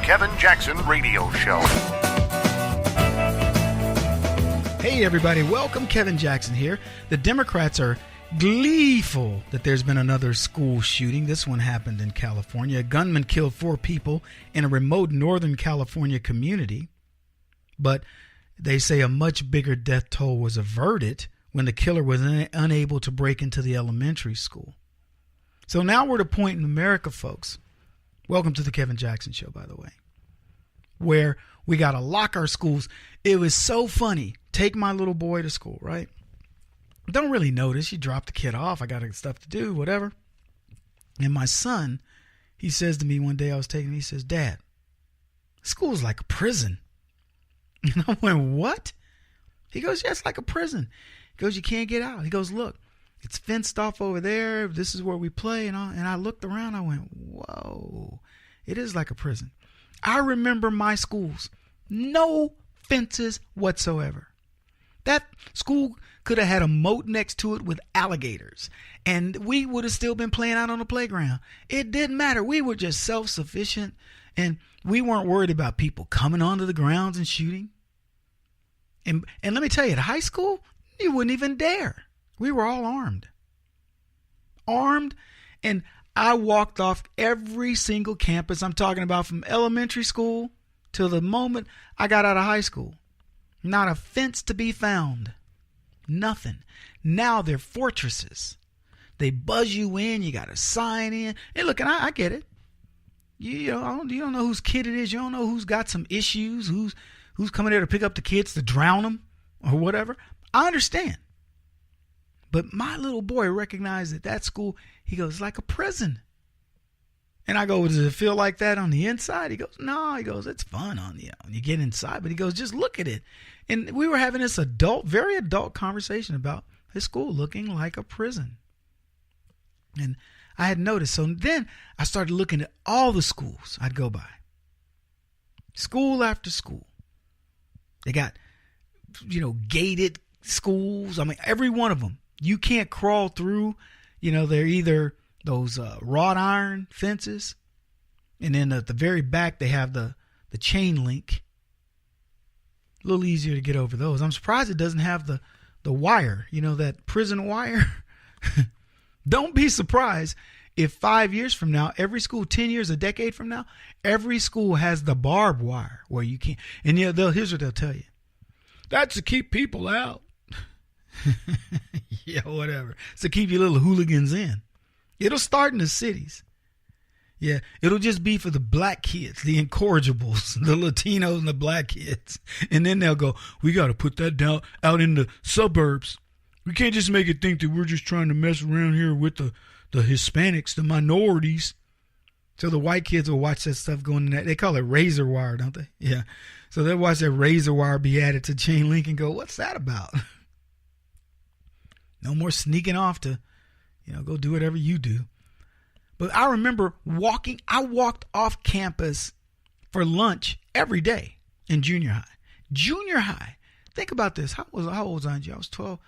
Kevin Jackson Radio Show. Hey everybody, welcome. Kevin Jackson here. The Democrats are gleeful that there's been another school shooting. This one happened in California. A gunman killed 4 people in a remote Northern California community. But they say a much bigger death toll was averted when the killer was unable to break into the elementary school. So now we're at a point in America, folks. Welcome to the Kevin Jackson Show, by the way, where we got to lock our schools. It was so funny. Take my little boy to school, right? Don't really notice. You drop the kid off. I got stuff to do, whatever. And my son, he says to me one day, I was taking him, he says, "Dad, school's like a prison." And I went, "What?" He goes, "Yeah, it's like a prison." He goes, "You can't get out." He goes, "Look, it's fenced off over there. This is where we play." And I looked around. I went, whoa, it is like a prison. I remember my schools, no fences whatsoever. That school could have had a moat next to it with alligators, and we would have still been playing out on the playground. It didn't matter. We were just self-sufficient, and we weren't worried about people coming onto the grounds and shooting. And let me tell you, at high school, you wouldn't even dare. We were all armed. And I walked off every single campus. I'm talking about from elementary school till the moment I got out of high school. Not a fence to be found. Nothing. Now they're fortresses. They buzz you in. You got to sign in. And look, and I get it. You don't know whose kid it is. You don't know who's got some issues. Who's coming there to pick up the kids to drown them or whatever. I understand. But my little boy recognized that school, he goes, "It's like a prison." And I go, "Does it feel like that on the inside?" He goes, "No." He goes, "It's fun on when you get inside." But he goes, "Just look at it." And we were having this very adult conversation about his school looking like a prison. And I had noticed. So then I started looking at all the schools I'd go by. School after school. They got, gated schools. I mean, every one of them. You can't crawl through. They're either those wrought iron fences, and then at the very back they have the chain link. A little easier to get over those. I'm surprised it doesn't have the wire, that prison wire. Don't be surprised if 5 years from now, every school, 10 years, a decade from now, every school has the barbed wire where you can't. And here's what they'll tell you. That's to keep people out. Yeah, whatever. It's to keep your little hooligans in. It'll start in the cities. Yeah, it'll just be for the black kids, the incorrigibles, the Latinos and the black kids. And then they'll go, "We got to put that down out in the suburbs. We can't just make it think that we're just trying to mess around here with the Hispanics, the minorities." So the white kids will watch that stuff going in that. They call it razor wire, don't they? Yeah. So they'll watch that razor wire be added to chain link and go, "What's that about?" No more sneaking off to, go do whatever you do. But I remember I walked off campus for lunch every day in junior high. Junior high. Think about this. How old was I? I was 12,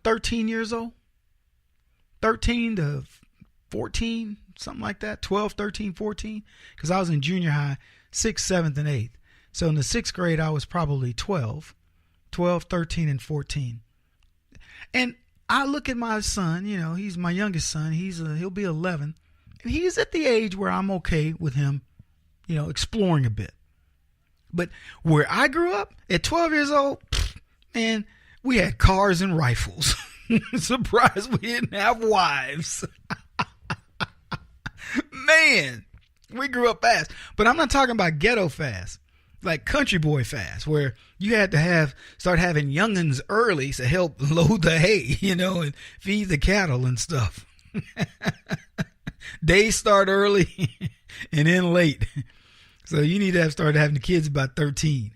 13 years old. 13 to 14, something like that. 12, 13, 14. Because I was in junior high, 6th, 7th, and 8th. So in the 6th grade, I was probably 12, 13, and 14. And I look at my son, he's my youngest son. He'll be 11. And he's at the age where I'm okay with him, exploring a bit. But where I grew up at 12 years old, man, we had cars and rifles. Surprised we didn't have wives. Man, we grew up fast. But I'm not talking about ghetto fast. Like country boy fast, where you had to start having youngins early to help load the hay, and feed the cattle and stuff. Days start early and end late. So you need to have started having the kids about 13.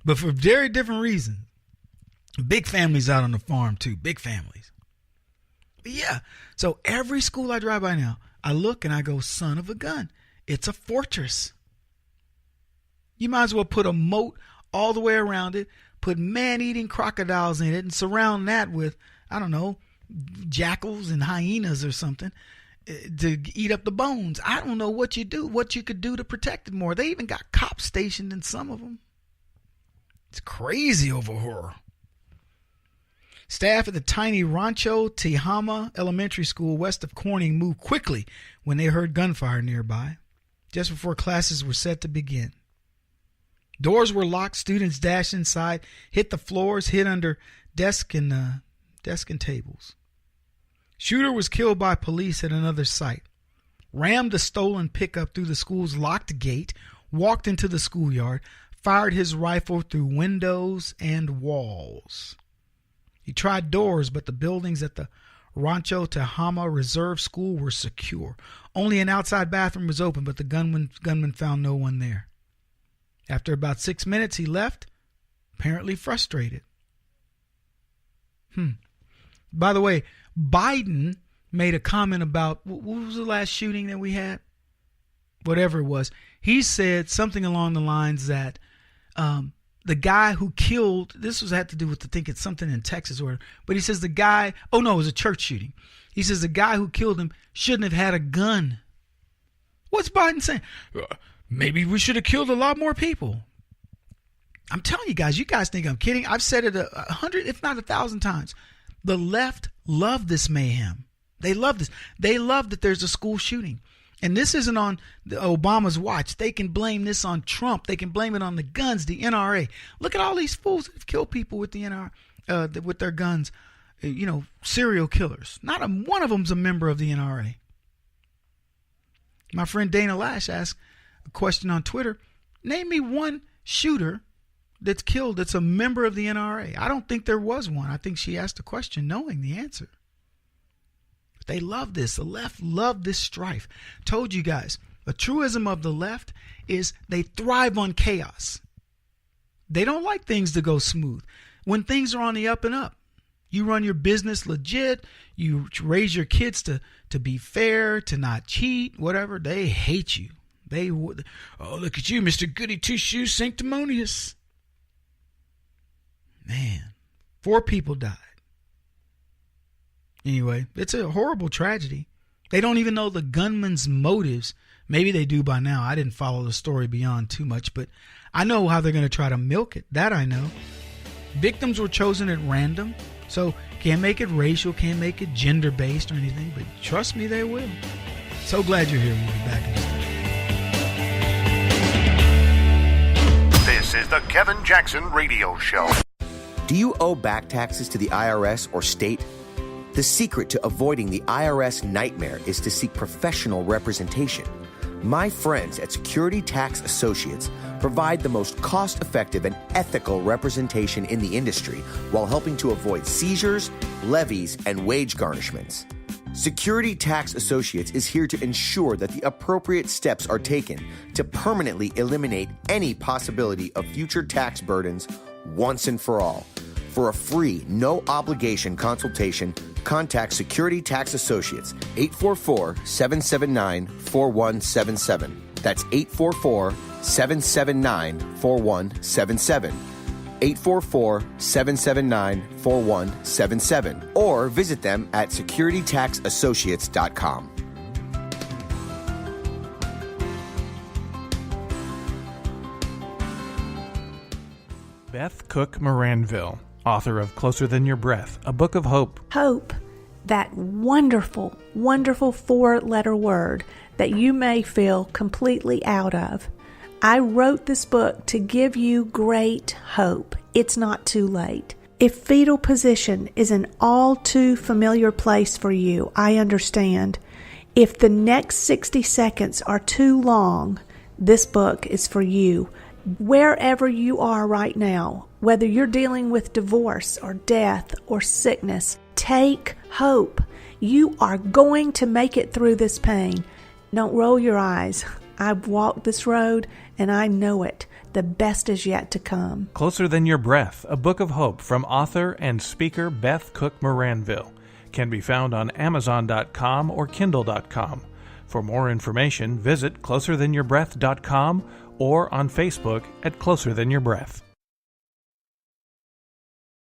But for very different reasons. Big families out on the farm too, big families. But yeah, so every school I drive by now, I look and I go, son of a gun, it's a fortress. You might as well put a moat all the way around it, put man-eating crocodiles in it, and surround that with, I don't know, jackals and hyenas or something. to eat up the bones. I don't know what you could do to protect it more. They even got cops stationed in some of them. It's crazy over horror. Staff at the tiny Rancho Tehama Elementary School west of Corning moved quickly when they heard gunfire nearby, just before classes were set to begin. Doors were locked. Students dashed inside, hit the floors, hid under desk and tables. Shooter was killed by police at another site. Rammed a stolen pickup through the school's locked gate, walked into the schoolyard, fired his rifle through windows and walls. He tried doors, but the buildings at the Rancho Tehama Reserve School were secure. Only an outside bathroom was open, but the gunman found no one there. After about 6 minutes, he left, apparently frustrated. By the way, Biden made a comment about, what was the last shooting that we had? Whatever it was. He said something along the lines that the guy who killed, had to do with, I think it's something in Texas, but he says the guy, it was a church shooting. He says the guy who killed him shouldn't have had a gun. What's Biden saying? Maybe we should have killed a lot more people. I'm telling you guys think I'm kidding. I've said it 100, if not 1,000 times. The left love this mayhem. They love this. They love that there's a school shooting. And this isn't on Obama's watch. They can blame this on Trump. They can blame it on the guns, the NRA. Look at all these fools that have killed people with the NRA, with their guns. Serial killers. Not one of them's a member of the NRA. My friend Dana Lash asked a question on Twitter. Name me one shooter that's killed that's a member of the NRA. I don't think there was one. I think she asked the question knowing the answer. They love this. The left love this strife. Told you guys, a truism of the left is they thrive on chaos. They don't like things to go smooth. When things are on the up and up, you run your business legit, you raise your kids to be fair, to not cheat, whatever, they hate you. Look at you, Mr. Goody Two-Shoes, sanctimonious. Man, 4 people died. Anyway, it's a horrible tragedy. They don't even know the gunman's motives. Maybe they do by now. I didn't follow the story beyond too much, but I know how they're going to try to milk it. That I know. Victims were chosen at random, so can't make it racial, can't make it gender-based or anything, but trust me, they will. So glad you're here. We'll be back in just a minute. This is the Kevin Jackson Radio Show. Do you owe back taxes to the IRS or state? The secret to avoiding the IRS nightmare is to seek professional representation. My friends at Security Tax Associates provide the most cost-effective and ethical representation in the industry while helping to avoid seizures, levies, and wage garnishments. Security Tax Associates is here to ensure that the appropriate steps are taken to permanently eliminate any possibility of future tax burdens once and for all. For a free, no-obligation consultation, contact Security Tax Associates, 844-779-4177. That's 844-779-4177. 844-779-4177. Or visit them at securitytaxassociates.com. Beth Cook Moranville, author of Closer Than Your Breath, a book of hope. Hope, that wonderful, wonderful 4-letter word that you may feel completely out of. I wrote this book to give you great hope. It's not too late. If fetal position is an all too familiar place for you, I understand. If the next 60 seconds are too long, this book is for you. Wherever you are right now, whether you're dealing with divorce or death or sickness, take hope. You are going to make it through this pain. Don't roll your eyes. I've walked this road and I know it. The best is yet to come. Closer Than Your Breath, a book of hope from author and speaker Beth Cook Moranville, can be found on Amazon.com or Kindle.com. For more information, visit closerthanyourBreath.com or on Facebook at Closer Than Your Breath.